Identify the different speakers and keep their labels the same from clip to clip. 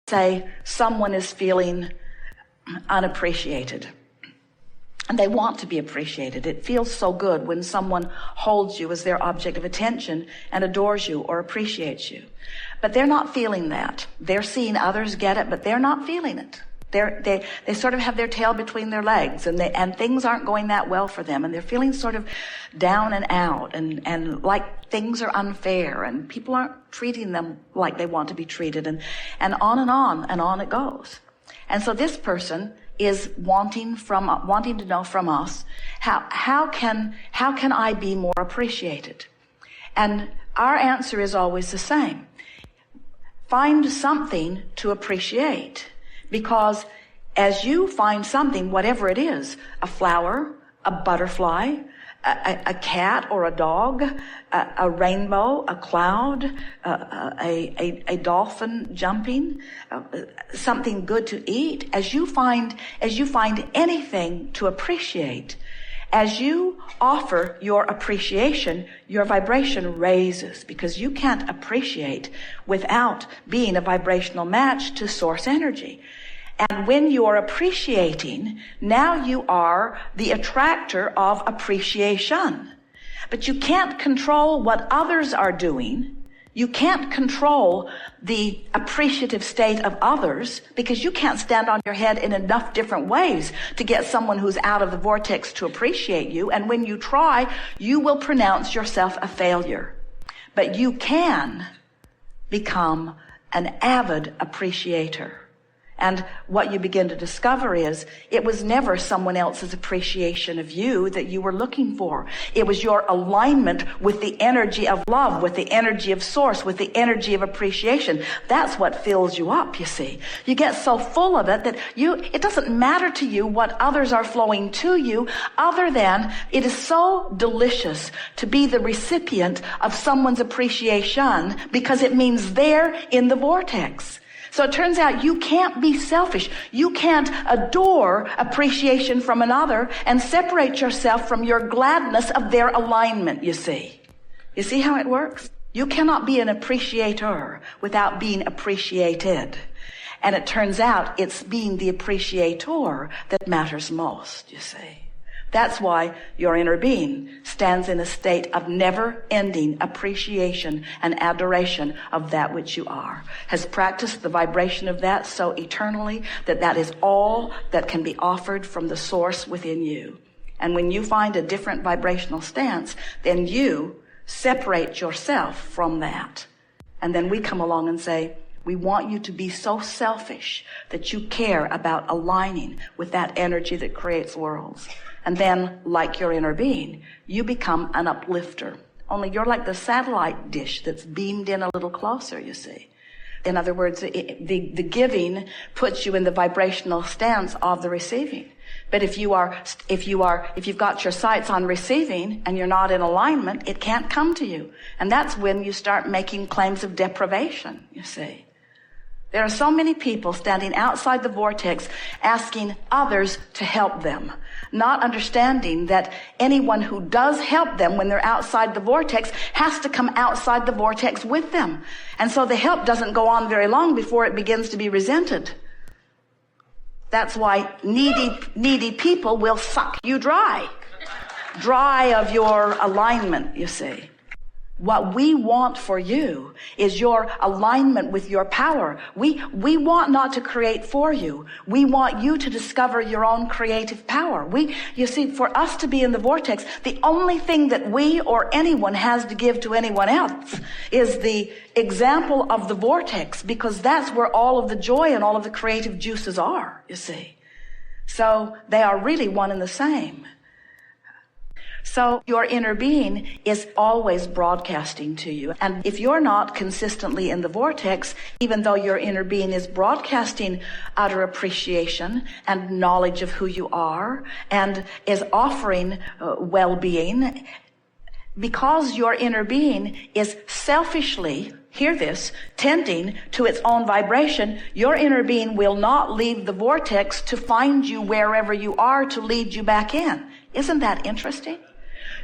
Speaker 1: Say someone is feeling unappreciated and they want to be appreciated. It feels so good when someone holds you as their object of attention and adores you or appreciates you. But they're not feeling that. They're seeing others get it, but they're not feeling it. They sort of have their tail between their legs, and things aren't going that well for them, and they're feeling sort of down and out, and like things are unfair, and people aren't treating them like they want to be treated, and on it goes. And so this person is wanting to know from us, how can I be more appreciated? And our answer is always the same. Find something to appreciate. Because as you find something, whatever it is, a flower, a butterfly, a cat or a dog, a rainbow, a cloud, a dolphin jumping, something good to eat, as you find anything to appreciate, as you offer your appreciation, your vibration raises, because you can't appreciate without being a vibrational match to source energy. And when you are appreciating, now you are the attractor of appreciation. But you can't control what others are doing. You can't control the appreciative state of others, because you can't stand on your head in enough different ways to get someone who's out of the vortex to appreciate you. And when you try, you will pronounce yourself a failure. But you can become an avid appreciator. And what you begin to discover is it was never someone else's appreciation of you that you were looking for. It was your alignment with the energy of love, with the energy of source, with the energy of appreciation. That's what fills you up, you see. You get so full of it that it doesn't matter to you what others are flowing to you, other than it is so delicious to be the recipient of someone's appreciation, because it means they're in the vortex. So it turns out you can't be selfish. You can't adore appreciation from another and separate yourself from your gladness of their alignment, you see. You see how it works? You cannot be an appreciator without being appreciated. And it turns out it's being the appreciator that matters most, you see. That's why your inner being stands in a state of never-ending appreciation and adoration of that which you are, has practiced the vibration of that so eternally that is all that can be offered from the source within you. And when you find a different vibrational stance, then you separate yourself from that. And then we come along and say, we want you to be so selfish that you care about aligning with that energy that creates worlds. And then, like your inner being, you become an uplifter. Only you're like the satellite dish that's beamed in a little closer, you see. In other words, the giving puts you in the vibrational stance of the receiving. But if you've got your sights on receiving and you're not in alignment, it can't come to you. And that's when you start making claims of deprivation, you see. There are so many people standing outside the vortex asking others to help them, not understanding that anyone who does help them when they're outside the vortex has to come outside the vortex with them. And so the help doesn't go on very long before it begins to be resented. That's why needy people will suck you dry of your alignment, you see. What we want for you is your alignment with your power. We want not to create for you. We want you to discover your own creative power. You see, for us to be in the vortex, the only thing that we or anyone has to give to anyone else is the example of the vortex, because that's where all of the joy and all of the creative juices are, you see. So they are really one and the same. So your inner being is always broadcasting to you. And if you're not consistently in the vortex, even though your inner being is broadcasting utter appreciation and knowledge of who you are and is offering well-being, because your inner being is selfishly, hear this, tending to its own vibration, your inner being will not leave the vortex to find you wherever you are to lead you back in. Isn't that interesting?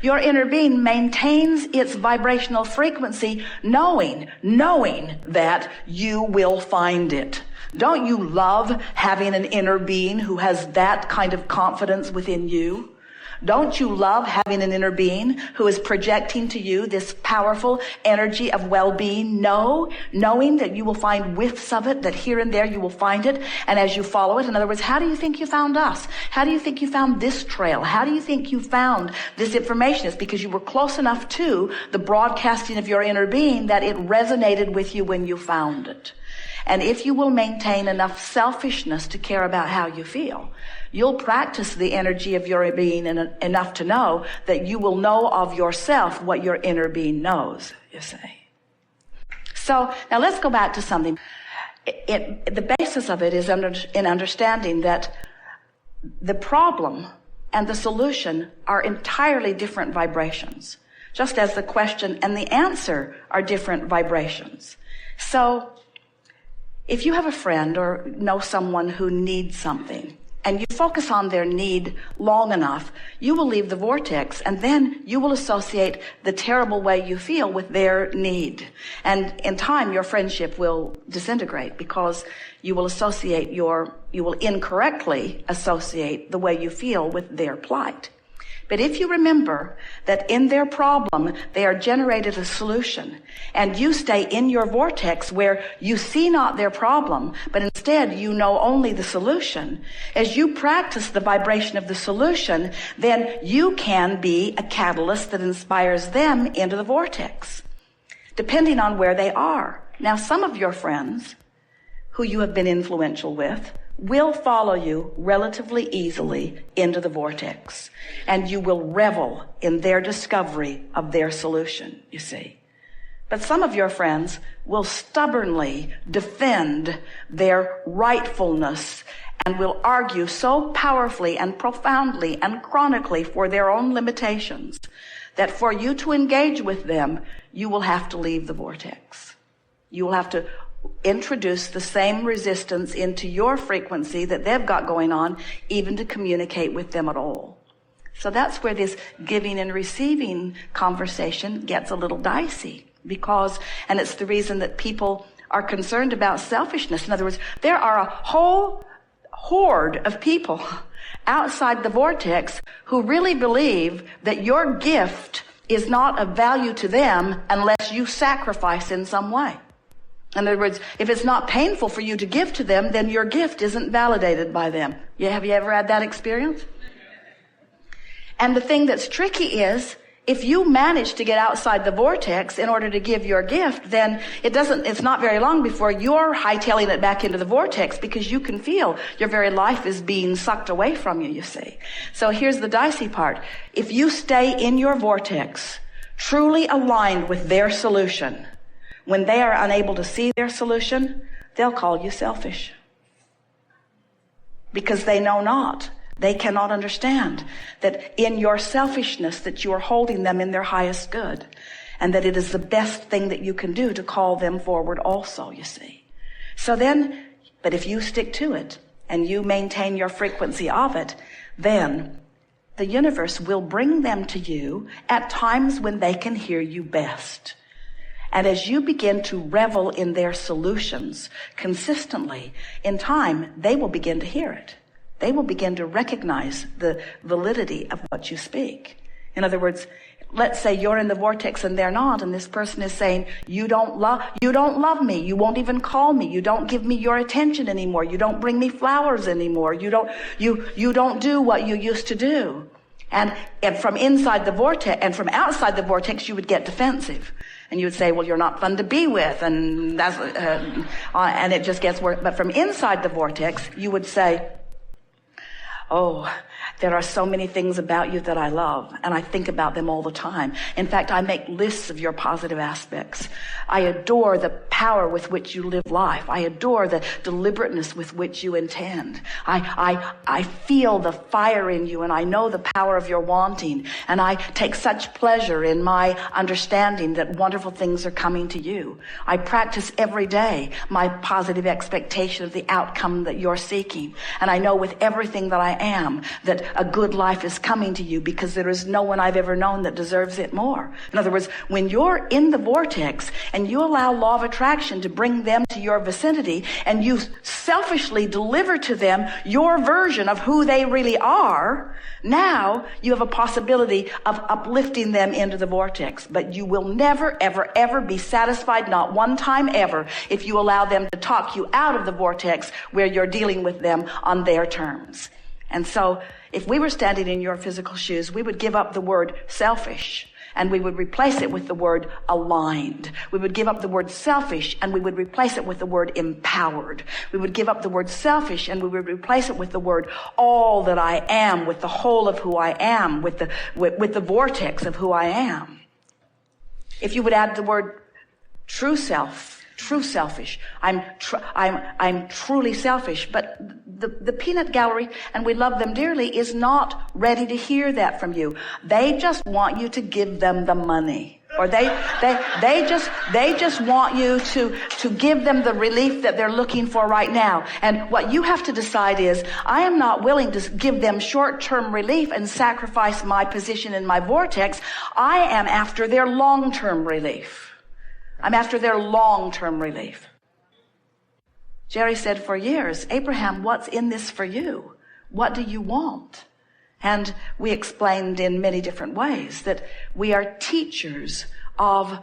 Speaker 1: Your inner being maintains its vibrational frequency knowing that you will find it, Don't you love having an inner being who has that kind of confidence within you? Don't you love having an inner being who is projecting to you this powerful energy of well-being? Knowing that you will find whiffs of it, that here and there you will find it, and as you follow it, in other words, how do you think you found us? How do you think you found this trail? How do you think you found this information? It's because you were close enough to the broadcasting of your inner being that it resonated with you when you found it. And if you will maintain enough selfishness to care about how you feel, you'll practice the energy of your being enough to know that you will know of yourself what your inner being knows, you see. So now let's go back to something. The basis of it is in understanding that the problem and the solution are entirely different vibrations, just as the question and the answer are different vibrations. So if you have a friend or know someone who needs something, and you focus on their need long enough, you will leave the vortex, and then you will associate the terrible way you feel with their need. And in time, your friendship will disintegrate because you will incorrectly associate the way you feel with their plight. But if you remember that in their problem, they are generated a solution, and you stay in your vortex where you see not their problem, but instead you know only the solution, as you practice the vibration of the solution, then you can be a catalyst that inspires them into the vortex, depending on where they are. Now, some of your friends who you have been influential with will follow you relatively easily into the vortex, and you will revel in their discovery of their solution, you see. But some of your friends will stubbornly defend their rightfulness and will argue so powerfully and profoundly and chronically for their own limitations that for you to engage with them, you will have to leave the vortex. You will have to introduce the same resistance into your frequency that they've got going on, even to communicate with them at all. So that's where this giving and receiving conversation gets a little dicey, because, and it's the reason that people are concerned about selfishness. In other words, there are a whole horde of people outside the vortex who really believe that your gift is not of value to them unless you sacrifice in some way. In other words, if it's not painful for you to give to them, then your gift isn't validated by them. Have you ever had that experience? And the thing that's tricky is, if you manage to get outside the vortex in order to give your gift, then it's not very long before you're hightailing it back into the vortex, because you can feel your very life is being sucked away from you, you see. So here's the dicey part. If you stay in your vortex, truly aligned with their solution, when they are unable to see their solution, they'll call you selfish. Because they know not. They cannot understand that in your selfishness that you are holding them in their highest good, and that it is the best thing that you can do to call them forward also, you see. So then, but if you stick to it and you maintain your frequency of it, then the universe will bring them to you at times when they can hear you best. And as you begin to revel in their solutions consistently, in time, they will begin to hear it. They will begin to recognize the validity of what you speak. In other words, let's say you're in the vortex and they're not, and this person is saying, you don't love me. You won't even call me. You don't give me your attention anymore. You don't bring me flowers anymore. You don't do what you used to do. And from inside the vortex and from outside the vortex, you would get defensive. And you would say, well, you're not fun to be with, and that's, and it just gets worse. But from inside the vortex, you would say, oh, there are so many things about you that I love, and I think about them all the time. In fact, I make lists of your positive aspects. I adore the power with which you live life. I adore the deliberateness with which you intend. I feel the fire in you, and I know the power of your wanting, and I take such pleasure in my understanding that wonderful things are coming to you. I practice every day my positive expectation of the outcome that you're seeking, and I know with everything that I I am, that a good life is coming to you because there is no one I've ever known that deserves it more. In other words, when you're in the vortex and you allow law of attraction to bring them to your vicinity and you selfishly deliver to them your version of who they really are, now you have a possibility of uplifting them into the vortex. But you will never, ever, ever be satisfied, not one time ever, if you allow them to talk you out of the vortex where you're dealing with them on their terms. And so if we were standing in your physical shoes, we would give up the word selfish and we would replace it with the word aligned. We would give up the word selfish and we would replace it with the word empowered. We would give up the word selfish and we would replace it with the word all that I am, with the whole of who I am, with the vortex of who I am. If you would add the word true self, true selfish. I'm truly selfish. But the peanut gallery, and we love them dearly, is not ready to hear that from you. They just want you to give them the money. Or they just want you to give them the relief that they're looking for right now. And what you have to decide is, I am not willing to give them short-term relief and sacrifice my position in my vortex. I am after their long-term relief. I'm after their long-term relief. Jerry said for years, Abraham, what's in this for you? What do you want? And we explained in many different ways that we are teachers of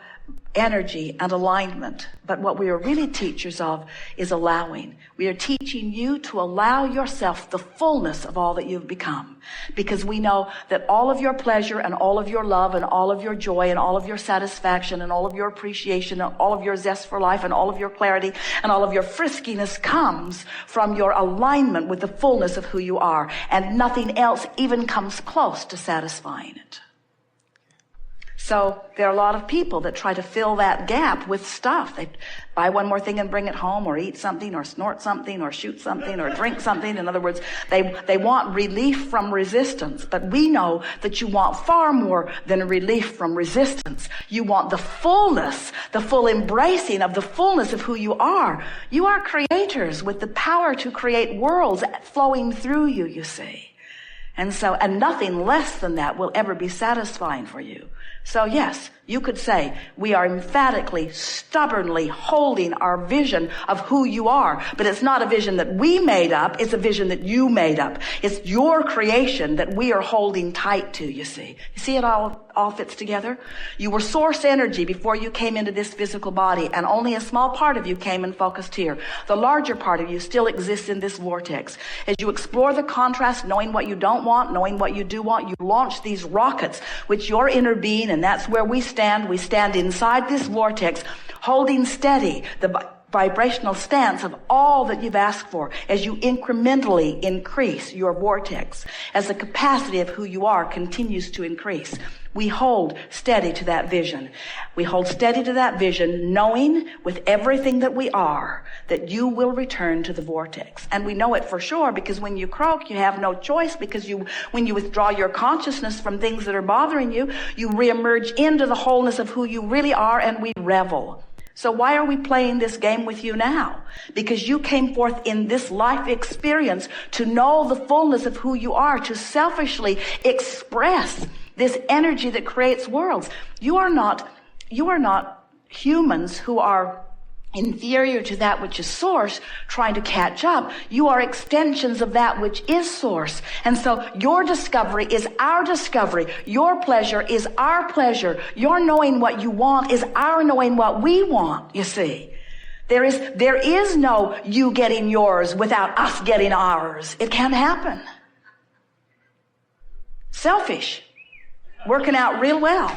Speaker 1: energy and alignment. But what we are really teachers of is allowing. We are teaching you to allow yourself the fullness of all that you've become. Because we know that all of your pleasure and all of your love and all of your joy and all of your satisfaction and all of your appreciation and all of your zest for life and all of your clarity and all of your friskiness comes from your alignment with the fullness of who you are. And nothing else even comes close to satisfying it. So there are a lot of people that try to fill that gap with stuff. They buy one more thing and bring it home, or eat something, or snort something, or shoot something, or drink something. In other words, they want relief from resistance. But we know that you want far more than relief from resistance. You want the fullness, the full embracing of the fullness of who you are. You are creators with the power to create worlds flowing through you, you see. And nothing less than that will ever be satisfying for you. So yes, you could say we are emphatically, stubbornly holding our vision of who you are. But it's not a vision that we made up. It's a vision that you made up. It's your creation that we are holding tight to, you see. You see it all fits together? You were source energy before you came into this physical body, and only a small part of you came and focused here. The larger part of you still exists in this vortex. As you explore the contrast, knowing what you don't want, knowing what you do want, you launch these rockets, which your inner being, and that's where we stand. We stand inside this vortex, holding steady the vibrational stance of all that you've asked for as you incrementally increase your vortex, as the capacity of who you are continues to increase. We hold steady to that vision. We hold steady to that vision, knowing with everything that we are that you will return to the vortex. And we know it for sure because when you croak, you have no choice, because when you withdraw your consciousness from things that are bothering you, you reemerge into the wholeness of who you really are, and we revel. So why are we playing this game with you now? Because you came forth in this life experience to know the fullness of who you are, to selfishly express this energy that creates worlds. You are not humans who are inferior to that which is source, trying to catch up. You are extensions of that which is source. And so your discovery is our discovery. Your pleasure is our pleasure. Your knowing what you want is our knowing what we want, you see. There is no you getting yours without us getting ours. It can't happen. Selfish. Working out real well.